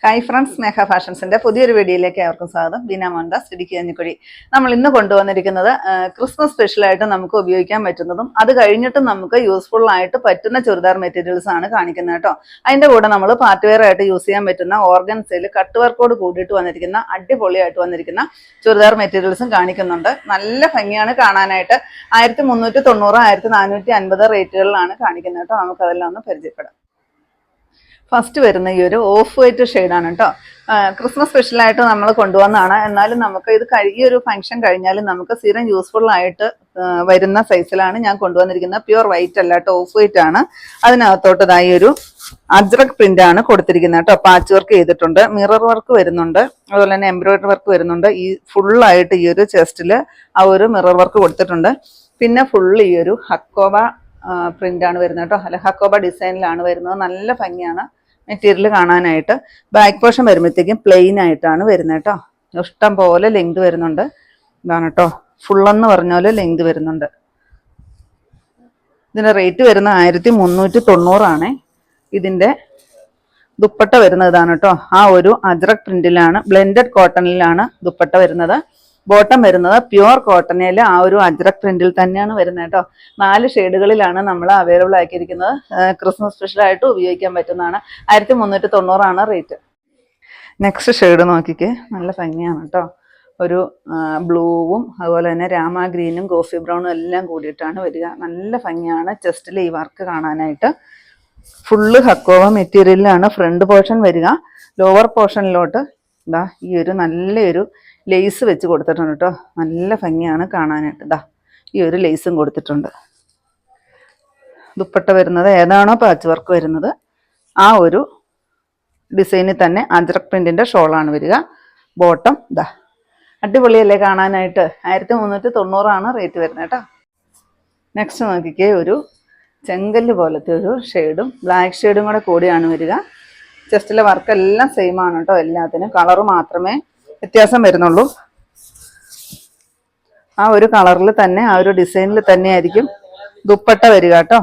Hi friends, സ്നേഹ ഫാഷൻസിന്റെ പുതിയൊരു വീഡിയോയിലേക്ക് അവർക്കും സ്വാഗതം. ബീന മോഹൻദാസ്, ഇടുക്കി കഞ്ഞിക്കുഴി. നമ്മൾ ഇന്ന് കൊണ്ടുവന്നിരിക്കുന്നത് ക്രിസ്മസ് സ്പെഷ്യലായിട്ട് നമുക്ക് ഉപയോഗിക്കാൻ പറ്റുന്നതും അത് കഴിഞ്ഞിട്ടും നമുക്ക് യൂസ്ഫുൾ ആയിട്ട് പറ്റുന്ന ചുരിദാർ മെറ്റീരിയൽസ് ആണ് കാണിക്കുന്നത് കേട്ടോ. അതിന്റെ കൂടെ നമ്മൾ പാർട്ടി വെയർ ആയിട്ട് യൂസ് ചെയ്യാൻ പറ്റുന്ന ഓർഗൻസയിൽ കട്ട് വർക്കോട് കൂടിയിട്ട് വന്നിരിക്കുന്ന അടിപൊളിയായിട്ട് വന്നിരിക്കുന്ന ചുരിദാർ മെറ്റീരിയൽസും കാണിക്കുന്നുണ്ട്. നല്ല ഭംഗിയാണ് കാണാനായിട്ട്. 1390, 1450 റേറ്റുകളിലാണ് കാണിക്കുന്നത് കേട്ടോ. നമുക്കതെല്ലാം ഒന്ന് പരിചയപ്പെടാം. ഫസ്റ്റ് വരുന്ന ഈ ഒരു ഓഫ് വൈറ്റ് ഷെയ്ഡാണ് കേട്ടോ. ക്രിസ്മസ് സ്പെഷ്യലായിട്ട് നമ്മൾ കൊണ്ടുവന്നതാണ്. എന്നാലും നമുക്ക് ഇത് ഈ ഒരു ഫംഗ്ഷൻ കഴിഞ്ഞാലും നമുക്ക് സ്ഥിരം യൂസ്ഫുൾ ആയിട്ട് വരുന്ന സൈസിലാണ് ഞാൻ കൊണ്ടുവന്നിരിക്കുന്നത്. പ്യുവർ വൈറ്റ് അല്ല കേട്ടോ, ഓഫ് വൈറ്റ് ആണ്. അതിനകത്തോട്ട് ഇതായി ഒരു അജ്രക് പ്രിന്റ് ആണ് കൊടുത്തിരിക്കുന്നത് കേട്ടോ. പാച്ച് വർക്ക് ചെയ്തിട്ടുണ്ട്, മിറർ വർക്ക് വരുന്നുണ്ട്, അതുപോലെ തന്നെ എംബ്രോയിഡറി വർക്ക് വരുന്നുണ്ട്. ഈ ഫുള്ളായിട്ട് ഈ ഒരു ചെസ്റ്റിൽ ആ ഒരു മിറർ വർക്ക് കൊടുത്തിട്ടുണ്ട്. പിന്നെ ഫുള്ള് ഈ ഒരു ഹക്കോബ പ്രിന്റ് ആണ് വരുന്നത് കേട്ടോ. അല്ല, ഹക്കോബ ഡിസൈനിലാണ് വരുന്നത്. നല്ല ഭംഗിയാണ് മെറ്റീരിയൽ കാണാനായിട്ട്. ബാക്ക് പോർഷൻ വരുമ്പോഴത്തേക്കും പ്ലെയിൻ ആയിട്ടാണ് വരുന്നത് കേട്ടോ. ഇഷ്ടം പോലെ ലെങ്ത് വരുന്നുണ്ട്. ഇതാണ് കേട്ടോ, ഫുള്ളെന്ന് പറഞ്ഞ പോലെ ലെങ്ത് വരുന്നുണ്ട്. ഇതിന്റെ റേറ്റ് വരുന്ന 1390 ആണ്. ഇതിന്റെ ദുപ്പട്ട വരുന്നത് ഇതാണ് കേട്ടോ. ആ ഒരു അജ്രക് പ്രിന്റിലാണ്, ബ്ലെൻഡഡ് കോട്ടണിലാണ് ദുപ്പട്ട വരുന്നത്. ബോട്ടം വരുന്നത് പ്യുവർ കോട്ടണിൽ ആ ഒരു അജ്രക് പ്രിന്റിൽ തന്നെയാണ് വരുന്നത് കേട്ടോ. 4 ഷെയ്ഡുകളിലാണ് നമ്മൾ അവൈലബിൾ ആക്കിയിരിക്കുന്നത്. ക്രിസ്മസ് സ്പെഷ്യലായിട്ട് ഉപയോഗിക്കാൻ പറ്റുന്നതാണ്. 1390 ആണ് റേറ്റ്. നെക്സ്റ്റ് ഷെയ്ഡ് നോക്കിക്കേ, നല്ല ഭംഗിയാണ് കേട്ടോ. ഒരു ബ്ലൂവും അതുപോലെ തന്നെ രാമ ഗ്രീനും കോഫി ബ്രൗണും എല്ലാം കൂടിയിട്ടാണ് വരിക. നല്ല ഭംഗിയാണ് ചെസ്റ്റിൽ ഈ വർക്ക് കാണാനായിട്ട്. ഫുള്ള് ഹക്കോവ മെറ്റീരിയലിലാണ് ഫ്രണ്ട് പോർഷൻ വരിക. ലോവർ പോർഷനിലോട്ട് ഇതാ ഈ ഒരു നല്ലൊരു ലേസ് വെച്ച് കൊടുത്തിട്ടുണ്ട് കേട്ടോ. നല്ല ഭംഗിയാണ് കാണാനായിട്ട്. ഇതാ ഈ ഒരു ലേസും കൊടുത്തിട്ടുണ്ട്. ദുപ്പട്ട വരുന്നത് ഏതാണോ പാച്ച് വർക്ക് വരുന്നത് ആ ഒരു ഡിസൈനിൽ തന്നെ അജ്രക് പ്രിന്റിന്റെ ഷോളാണ് വരിക. ബോട്ടം ഇതാ അടിപൊളിയല്ലേ കാണാനായിട്ട്. 1390 ആണ് റേറ്റ് വരുന്നത് കേട്ടോ. നെക്സ്റ്റ് നോക്കിക്കേ, ഒരു ചെങ്കല്ല് പോലത്തെ ഒരു ഷെയ്ഡും ബ്ലാക്ക് ഷെയ്ഡും കൂടെ കൂടിയാണ് വരിക. ചെസ്റ്റിലെ വർക്കെല്ലാം സെയിം ആണ് കേട്ടോ. എല്ലാത്തിനും കളറ് മാത്രമേ വ്യത്യാസം വരുന്നുള്ളൂ. ആ ഒരു കളറിൽ തന്നെ ആ ഒരു ഡിസൈനിൽ തന്നെ ആയിരിക്കും ദുപ്പട്ട വരിക കേട്ടോ.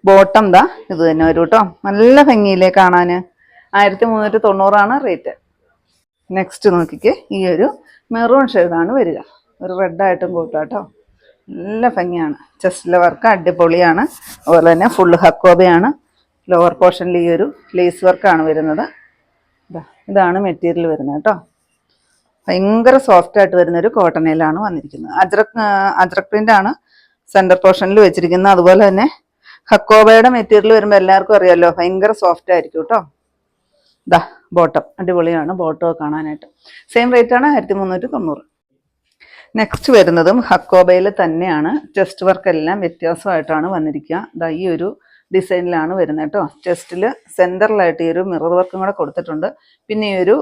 ബോട്ടം ദാ ഇത് തന്നെ വരും കേട്ടോ. നല്ല ഭംഗിയില്ലേ കാണാന്. 1390 ആണ് റേറ്റ്. നെക്സ്റ്റ് നോക്കിക്കേ, ഈ ഒരു മെറൂൺ ഷെയ്ഡാണ് വരിക. ഒരു റെഡായിട്ടും കൂട്ടാം കേട്ടോ. നല്ല ഭംഗിയാണ്. ചെസ്റ്റിലെ വർക്ക് അടിപൊളിയാണ്. അതുപോലെ തന്നെ ഫുള്ള് ഹക്കോബയാണ്. ലോവർ പോർഷനിൽ ഈ ഒരു ലേസ് വർക്കാണ് വരുന്നത്. ഇതാണ് മെറ്റീരിയൽ വരുന്നത് കേട്ടോ. ഭയങ്കര സോഫ്റ്റ് ആയിട്ട് വരുന്നൊരു കോട്ടണിലാണ് വന്നിരിക്കുന്നത്. അജ്രക് പ്രിന്റ് ആണ് സെന്റർ പോർഷനിൽ വെച്ചിരിക്കുന്നത്. അതുപോലെ തന്നെ ഹക്കോബയുടെ മെറ്റീരിയൽ വരുമ്പോൾ എല്ലാവർക്കും അറിയാമല്ലോ, ഭയങ്കര സോഫ്റ്റ് ആയിരിക്കും കേട്ടോ. ഇതാ ബോട്ടം അടിപൊളിയാണ്. ബോട്ടം കാണാനായിട്ട് സെയിം റേറ്റ് ആണ്, 1390. നെക്സ്റ്റ് വരുന്നതും ഹക്കോബയിൽ തന്നെയാണ്. ചെസ്റ്റ് വർക്ക് എല്ലാം വ്യത്യാസമായിട്ടാണ് വന്നിരിക്കുക. ഇതാ ഈ ഒരു ഡിസൈനിലാണ് വരുന്നത് കേട്ടോ. ചെസ്റ്റിൽ സെൻറ്ററിലായിട്ട് ഈ ഒരു മിറർ വർക്കും കൂടെ കൊടുത്തിട്ടുണ്ട്. പിന്നെ ഈ ഒരു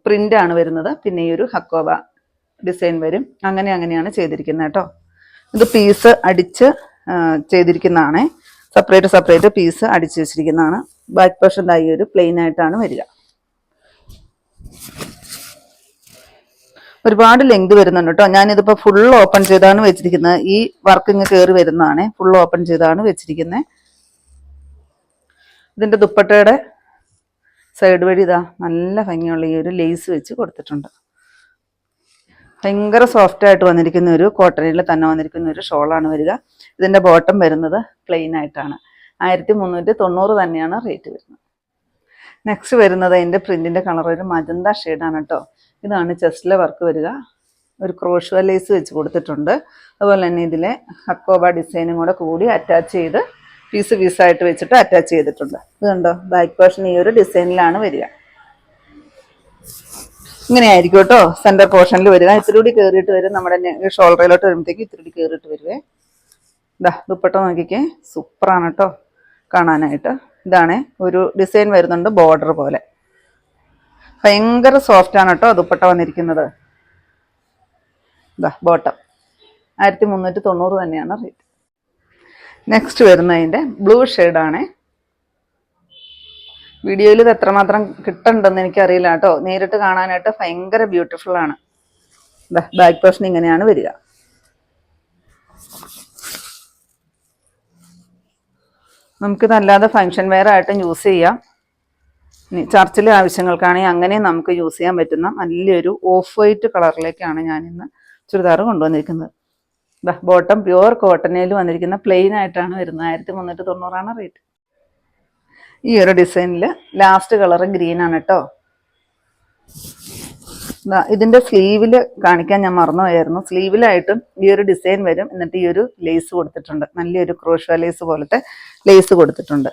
പ്രിൻ്റാണ് വരുന്നത്. പിന്നെ ഈ ഒരു ഹക്കോബ ഡിസൈൻ വരും. അങ്ങനെയാണ് ചെയ്തിരിക്കുന്നത് കേട്ടോ. ഇത് പീസ് അടിച്ച് ചെയ്തിരിക്കുന്നതാണ്. സെപ്പറേറ്റ് പീസ് അടിച്ച് വെച്ചിരിക്കുന്നതാണ്. ബാക്ക് പോർഷൻ ഈ ഒരു പ്ലെയിൻ ആയിട്ടാണ് വരിക. ഒരുപാട് ലെങ്ത് വരുന്നുണ്ട് കേട്ടോ. ഞാനിതിപ്പോൾ ഫുൾ ഓപ്പൺ ചെയ്താണ് വെച്ചിരിക്കുന്നത്. ഈ വർക്ക് ഇങ്ങ് കയറി വരുന്നതാണ്. ഫുൾ ഓപ്പൺ ചെയ്താണ് വെച്ചിരിക്കുന്നത്. ഇതിൻ്റെ ദുപ്പട്ടയുടെ സൈഡ് വഴി ഇതാ നല്ല ഭംഗിയുള്ള ഈ ഒരു ലേസ് വെച്ച് കൊടുത്തിട്ടുണ്ട്. ഭയങ്കര സോഫ്റ്റ് ആയിട്ട് വന്നിരിക്കുന്ന ഒരു കോട്ടണിൽ തന്നെ വന്നിരിക്കുന്ന ഒരു ഷോളാണ് വരിക. ഇതിൻ്റെ ബോട്ടം വരുന്നത് പ്ലെയിൻ ആയിട്ടാണ്. 1390 തന്നെയാണ് റേറ്റ് വരുന്നത്. നെക്സ്റ്റ് വരുന്നത് അതിൻ്റെ പ്രിന്റിൻ്റെ കളർ ഒരു മജന്ത ഷെയ്ഡാണ് കേട്ടോ. ഇതാണ് ചെസ്റ്റിലെ വർക്ക് വരിക. ഒരു ക്രോഷ്വ ലേസ് വെച്ച് കൊടുത്തിട്ടുണ്ട്. അതുപോലെ തന്നെ ഇതിലെ ഹക്കോബ ഡിസൈനും കൂടെ കൂടി അറ്റാച്ച് ചെയ്ത് പീസായിട്ട് വെച്ചിട്ട് അറ്റാച്ച് ചെയ്തിട്ടുണ്ട്. ഇത് കണ്ടോ, ബാക്ക് പോർഷൻ ഈ ഒരു ഡിസൈനിലാണ് വരിക. ഇങ്ങനെ ആയിരിക്കും കേട്ടോ സെന്റർ പോർഷനിൽ വരിക. ഇത്തിരി കൂടി കയറിയിട്ട് വരും. നമ്മുടെ ഷോൾഡറിലോട്ട് വരുമ്പോഴത്തേക്ക് ഇത്തിരി കൂടി കയറിയിട്ട് വരുവേ. ഇതാ ദുപ്പട്ട നോക്കിക്കേ, സൂപ്പറാണ് കേട്ടോ കാണാനായിട്ട്. ഇതാണ് ഒരു ഡിസൈൻ വരുന്നുണ്ട് ബോർഡർ പോലെ. ഭയങ്കര സോഫ്റ്റ് ആണ് കേട്ടോ ദുപ്പട്ട വന്നിരിക്കുന്നത്. ഇതാ ബോട്ടം 1390 തന്നെയാണ് റേറ്റ്. നെക്സ്റ്റ് വരുന്നതിൻ്റെ ബ്ലൂ ഷെയ്ഡാണ്. വീഡിയോയിൽ ഇത് എത്രമാത്രം കിട്ടുന്നുണ്ടെന്ന് എനിക്കറിയില്ല കേട്ടോ. നേരിട്ട് കാണാനായിട്ട് ഭയങ്കര ബ്യൂട്ടിഫുൾ ആണ്. ബാക്ക് പോർഷൻ ഇങ്ങനെയാണ് വരിക. നമുക്കിതല്ലാതെ ഫങ്ഷൻ വെയർ ആയിട്ടും യൂസ് ചെയ്യാം. ചർച്ചിലെ ആവശ്യങ്ങൾക്കാണെങ്കിൽ അങ്ങനെ നമുക്ക് യൂസ് ചെയ്യാൻ പറ്റുന്ന നല്ലൊരു ഓഫ് വൈറ്റ് കളറിലേക്കാണ് ഞാൻ ഇന്ന് ചുരിദാർ കൊണ്ടുവന്നിരിക്കുന്നത്. ബോട്ടം പ്യുവർ കോട്ടണിൽ വന്നിരിക്കുന്ന പ്ലെയിൻ ആയിട്ടാണ് വരുന്നത്. 1390 റേറ്റ്. ഈ ഒരു ഡിസൈനിൽ ലാസ്റ്റ് കളർ ഗ്രീൻ ആണ് കേട്ടോ. ഇതിന്റെ സ്ലീവില് കാണിക്കാൻ ഞാൻ മറന്നുപോയായിരുന്നു. സ്ലീവിലായിട്ടും ഈ ഒരു ഡിസൈൻ വരും. എന്നിട്ട് ഈ ഒരു ലേസ് കൊടുത്തിട്ടുണ്ട്. നല്ലൊരു ക്രോഷ്യ ലേസ് പോലത്തെ ലേസ് കൊടുത്തിട്ടുണ്ട്.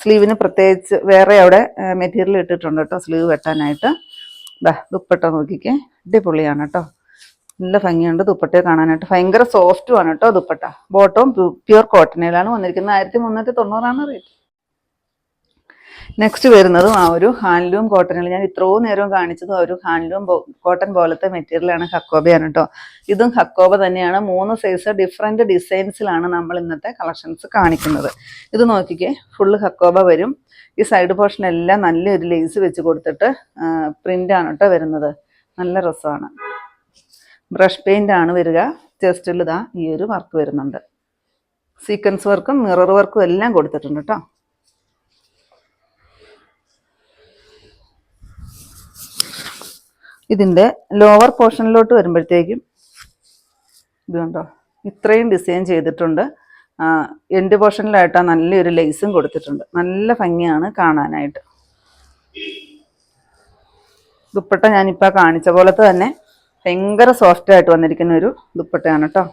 സ്ലീവിന് പ്രത്യേകിച്ച് വേറെ അവിടെ മെറ്റീരിയൽ ഇട്ടിട്ടുണ്ട് കേട്ടോ സ്ലീവ് വെട്ടാനായിട്ട്. ദുപ്പട്ട നോക്കിക്കേ, അടിപൊളിയാണ് കേട്ടോ. നല്ല ഭംഗിയുണ്ട് ദുപ്പട്ടയെ കാണാനായിട്ട്. ഭയങ്കര സോഫ്റ്റുമാണ് കേട്ടോ ദുപ്പട്ട. ബോട്ടവും പ്യുവർ കോട്ടണിലാണ് വന്നിരിക്കുന്നത്. 1390 റേറ്റ്. നെക്സ്റ്റ് വരുന്നതും ആ ഒരു ഹാൻഡ്ലൂം കോട്ടണിൽ ഞാൻ ഇത്രയും നേരം കാണിച്ചതും ആ ഒരു ഹാൻഡ്ലൂം കോട്ടൺ പോലത്തെ മെറ്റീരിയലാണ്. ഹക്കോബയാണ് കേട്ടോ. ഇതും ഹക്കോബ തന്നെയാണ്. 3 സൈസ് ഡിഫറെന്റ് ഡിസൈൻസിലാണ് നമ്മൾ ഇന്നത്തെ കളക്ഷൻസ് കാണിക്കുന്നത്. ഇത് നോക്കിക്കേ, ഫുള്ള് ഹക്കോബ വരും. ഈ സൈഡ് പോർഷൻ എല്ലാം നല്ലൊരു ലേസ് വെച്ച് കൊടുത്തിട്ട് പ്രിന്റാണ് കേട്ടോ വരുന്നത്. നല്ല രസമാണ്. ബ്രഷ് പെയിന്റ് ആണ് വരിക. ചെസ്റ്റിൽ ഇതാ ഈ ഒരു വർക്ക് വരുന്നുണ്ട്. സീക്വൻസ് വർക്കും മിറർ വർക്കും എല്ലാം കൊടുത്തിട്ടുണ്ട് കേട്ടോ. ഇതിൻ്റെ ലോവർ പോർഷനിലോട്ട് വരുമ്പോഴത്തേക്കും ഇത് കണ്ടോ, ഇത്രയും ഡിസൈൻ ചെയ്തിട്ടുണ്ട്. എൻഡ് പോർഷനിലായിട്ടാണ് നല്ലൊരു ലേസും കൊടുത്തിട്ടുണ്ട്. നല്ല ഭംഗിയാണ് കാണാനായിട്ട്. ദുപ്പട്ട ഞാനിപ്പോൾ കാണിച്ച പോലത്തെ തന്നെ ഭയങ്കര സോഫ്റ്റ് ആയിട്ട് വന്നിരിക്കുന്ന ഒരു ദുപ്പട്ടയാണ് കേട്ടോ.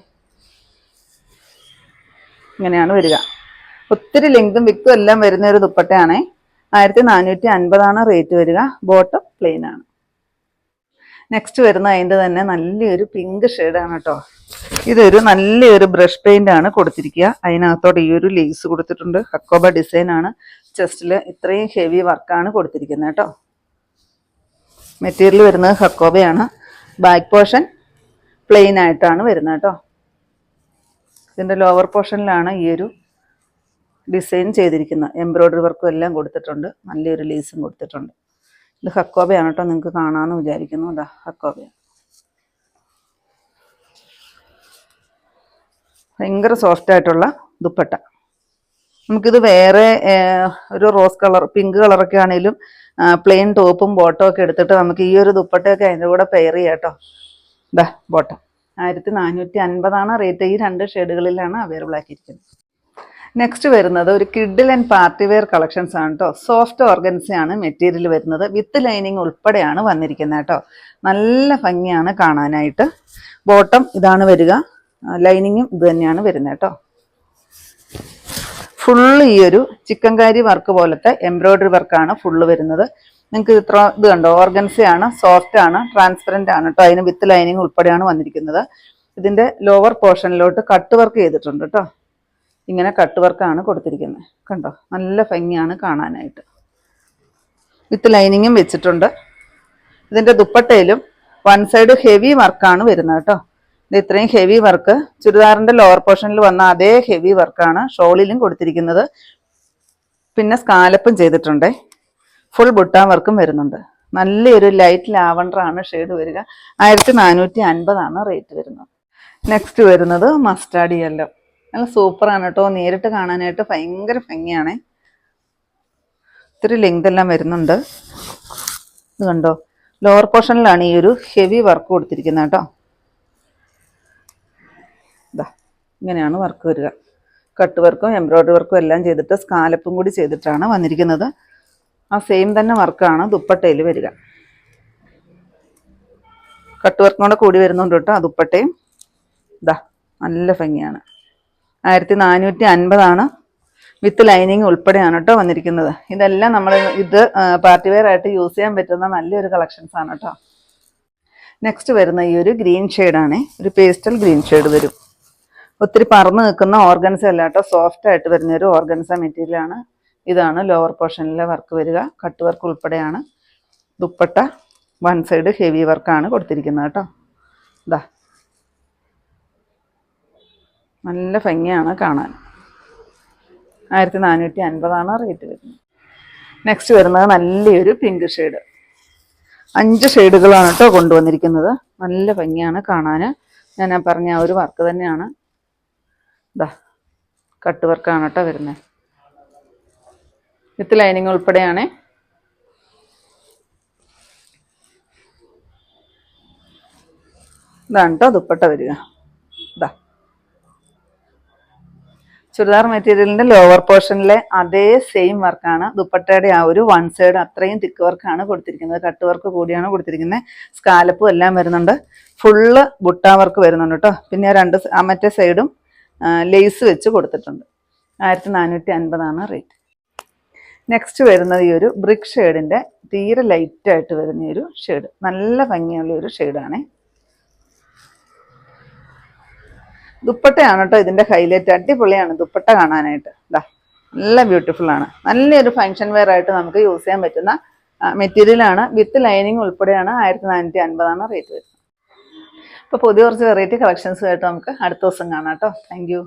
ഇങ്ങനെയാണ് വരിക. ഒത്തിരി ലെങ്തും വിക്തും എല്ലാം വരുന്ന ഒരു ദുപ്പട്ടയാണേ. 1450 റേറ്റ് വരിക. ബോട്ടം പ്ലെയിൻ ആണ്. നെക്സ്റ്റ് വരുന്ന അതിൻ്റെ തന്നെ നല്ലൊരു പിങ്ക് ഷെയ്ഡാണ് കേട്ടോ. ഇതൊരു നല്ലൊരു ബ്രഷ് പെയിന്റ് ആണ് കൊടുത്തിരിക്കുക. അതിനകത്തോടെ ഈ ഒരു ലേസ് കൊടുത്തിട്ടുണ്ട്. ഹക്കോബ ഡിസൈൻ ആണ്. ചെസ്റ്റിൽ ഇത്രയും ഹെവി വർക്കാണ് കൊടുത്തിരിക്കുന്നത് കേട്ടോ. മെറ്റീരിയൽ വരുന്നത് ഹക്കോബയാണ്. ബാക്ക് പോർഷൻ പ്ലെയിൻ ആയിട്ടാണ് വരുന്നത് കേട്ടോ. ഇതിൻ്റെ ലോവർ പോർഷനിലാണ് ഈ ഒരു ഡിസൈൻ ചെയ്തിരിക്കുന്നത്. എംബ്രോയ്ഡറി വർക്കും എല്ലാം കൊടുത്തിട്ടുണ്ട്. നല്ലൊരു ലേസും കൊടുത്തിട്ടുണ്ട്. ഇത് ഹക്കോബയാണ് കേട്ടോ. നിങ്ങൾക്ക് കാണാമെന്ന് വിചാരിക്കുന്നു. അതാ ഹക്കോബയാണ്. ഭയങ്കര സോഫ്റ്റ് ആയിട്ടുള്ള ദുപ്പട്ട. നമുക്കിത് വേറെ ഒരു റോസ് കളർ, പിങ്ക് കളറൊക്കെ ആണെങ്കിലും പ്ലെയിൻ ടോപ്പും ബോട്ടവും ഒക്കെ എടുത്തിട്ട് നമുക്ക് ഈ ഒരു ദുപ്പട്ടയൊക്കെ അതിൻ്റെ കൂടെ പെയർ ചെയ്യാം കേട്ടോ. ഇതാ ബോട്ടം 1450 റേറ്റ്. ഈ 2 ഷെയ്ഡുകളിലാണ് അവൈലബിൾ ആക്കിയിരിക്കുന്നത്. നെക്സ്റ്റ് വരുന്നത് ഒരു കിഡിൽ ആൻഡ് പാർട്ടി വെയർ കളക്ഷൻസ് ആണ് കേട്ടോ. സോഫ്റ്റ് ഓർഗൻസയാണ് മെറ്റീരിയൽ വരുന്നത്. വിത്ത് ലൈനിങ് ഉൾപ്പെടെയാണ് വന്നിരിക്കുന്നത് കേട്ടോ. നല്ല ഭംഗിയാണ് കാണാനായിട്ട്. ബോട്ടം ഇതാണ് വരിക. ലൈനിങ്ങും ഇത് തന്നെയാണ് വരുന്നത് കേട്ടോ. ഫുള്ള് ഈ ഒരു ചിക്കൻകാരി വർക്ക് പോലത്തെ എംബ്രോയ്ഡറി വർക്കാണ് ഫുള്ള് വരുന്നത്. നിങ്ങൾക്ക് ഇത് കണ്ടോ, ഓർഗൻസയാണ്, സോഫ്റ്റ് ആണ്, ട്രാൻസ്പെറന്റ് ആണ് കേട്ടോ. അതിന് വിത്ത് ലൈനിങ് ഉൾപ്പെടെയാണ് വന്നിരിക്കുന്നത്. ഇതിന്റെ ലോവർ പോർഷനിലോട്ട് കട്ട് വർക്ക് ചെയ്തിട്ടുണ്ട് കേട്ടോ. ഇങ്ങനെ കട്ട് വർക്കാണ് കൊടുത്തിരിക്കുന്നത്. കണ്ടോ, നല്ല ഭംഗിയാണ് കാണാനായിട്ട്. വിത്ത് ലൈനിങ്ങും വെച്ചിട്ടുണ്ട്. ഇതിന്റെ ദുപ്പട്ടയിലും വൺ സൈഡ് ഹെവി വർക്കാണ് വരുന്നത് കേട്ടോ. ഇത് ഇത്രയും ഹെവി വർക്ക് ചുരിദാറിന്റെ ലോവർ പോർഷനിൽ വന്ന അതേ ഹെവി വർക്കാണ് ഷോളിലും കൊടുത്തിരിക്കുന്നത്. പിന്നെ സ്കാലപ്പും ചെയ്തിട്ടുണ്ട്. ഫുൾ ബുട്ടാൻ വർക്കും വരുന്നുണ്ട്. നല്ലൊരു ലൈറ്റ് ലാവണ്ടർ ആണ് ഷെയ്ഡ് വരിക. 1450 റേറ്റ് വരുന്നത്. നെക്സ്റ്റ് വരുന്നത് മസ്റ്റാർഡ് യെല്ലോ. നല്ല സൂപ്പറാണ് കേട്ടോ. നേരിട്ട് കാണാനായിട്ട് ഭയങ്കര ഭംഗിയാണേ. ഇത്തിരി ലെങ്ത് എല്ലാം വരുന്നുണ്ട്. ഇത് കണ്ടോ, ലോവർ പോർഷനിലാണ് ഈ ഒരു ഹെവി വർക്ക് കൊടുത്തിരിക്കുന്നത് കേട്ടോ. ഇതാ ഇങ്ങനെയാണ് വർക്ക് വരിക. കട്ട് വർക്കും എംബ്രോയ്ഡറി വർക്കും എല്ലാം ചെയ്തിട്ട് സ്കാലപ്പും കൂടി ചെയ്തിട്ടാണ് വന്നിരിക്കുന്നത്. ആ സെയിം തന്നെ വർക്കാണ് ദുപ്പട്ടയിൽ വരിക. കട്ട് വർക്കും കൂടെ കൂടി വരുന്നുണ്ട് കേട്ടോ. ആ ദുപ്പട്ടയും ഇതാ നല്ല ഭംഗിയാണ്. 1450 വിത്ത് ലൈനിങ് ഉൾപ്പെടെയാണ് കേട്ടോ വന്നിരിക്കുന്നത്. ഇതെല്ലാം നമ്മൾ ഇത് പാർട്ടി വെയർ ആയിട്ട് യൂസ് ചെയ്യാൻ പറ്റുന്ന നല്ലൊരു കളക്ഷൻസ് ആണ് കേട്ടോ. നെക്സ്റ്റ് വരുന്ന ഈ ഒരു ഗ്രീൻ ഷെയ്ഡാണ്. ഒരു പേസ്റ്റൽ ഗ്രീൻ ഷെയ്ഡ് വരും. ഒത്തിരി പറന്ന് നിൽക്കുന്ന ഓർഗൻസ അല്ല കേട്ടോ. സോഫ്റ്റ് ആയിട്ട് വരുന്ന ഒരു ഓർഗൻസ മെറ്റീരിയലാണ്. ഇതാണ് ലോവർ പോർഷനിലെ വർക്ക് വരിക. കട്ട് വർക്ക് ഉൾപ്പെടെയാണ്. ദുപ്പട്ട വൺ സൈഡ് ഹെവി വർക്കാണ് കൊടുത്തിരിക്കുന്നത് കേട്ടോ. ഇതാ നല്ല ഭംഗിയാണ് കാണാൻ. 1450 റേറ്റ് വരുന്നത്. നെക്സ്റ്റ് വരുന്നത് നല്ലൊരു പിങ്ക് ഷെയ്ഡ്. 5 ഷെയ്ഡുകളാണ് കേട്ടോ കൊണ്ടുവന്നിരിക്കുന്നത്. നല്ല ഭംഗിയാണ് കാണാൻ. ഞാൻ പറഞ്ഞ ആ ഒരു വർക്ക് തന്നെയാണ്. ഇതാ കട്ട് വർക്കാണ് കേട്ടോ വരുന്നത്. വിത്ത് ലൈനിങ് ഉൾപ്പെടെയാണ്. ഇതാണ് കേട്ടോ ദുപ്പട്ട വരിക. ഇതാ ചുരിദാർ മെറ്റീരിയലിന്റെ ലോവർ പോർഷനിലെ അതേ സെയിം വർക്കാണ് ദുപ്പട്ടയുടെ ആ ഒരു വൺ സൈഡ് അത്രയും തിക്ക് വർക്കാണ് കൊടുത്തിരിക്കുന്നത്. കട്ട് വർക്ക് കൂടിയാണ് കൊടുത്തിരിക്കുന്നത്. സ്കാലപ്പും എല്ലാം വരുന്നുണ്ട്. ഫുള്ള് ബുട്ട വർക്ക് വരുന്നുണ്ട് കേട്ടോ. പിന്നെ മറ്റേ സൈഡും ലേസ് വെച്ച് കൊടുത്തിട്ടുണ്ട്. 1450 റേറ്റ്. നെക്സ്റ്റ് വരുന്നത് ഈ ഒരു ബ്രിക്ക് ഷെയ്ഡിന്റെ തീരെ ലൈറ്റായിട്ട് വരുന്ന ഒരു ഷെയ്ഡ്. നല്ല ഭംഗിയുള്ള ഒരു ഷെയ്ഡാണ്. ദുപ്പട്ടയാണ് കേട്ടോ ഇതിന്റെ ഹൈലൈറ്റ്. അടിപൊളിയാണ് ദുപ്പട്ട കാണാനായിട്ട്. ഇതാ നല്ല ബ്യൂട്ടിഫുൾ ആണ്. നല്ലൊരു ഫങ്ഷൻ വെയർ ആയിട്ട് നമുക്ക് യൂസ് ചെയ്യാൻ പറ്റുന്ന മെറ്റീരിയലാണ്. വിത്ത് ലൈനിങ് ഉൾപ്പെടെയാണ്. 1450 റേറ്റ് വരുന്നത്. അപ്പോൾ പുതിയ കുറച്ച് വെറൈറ്റി കളക്ഷൻസ് ആയിട്ട് നമുക്ക് അടുത്ത ദിവസം കാണാം കേട്ടോ. Thank you.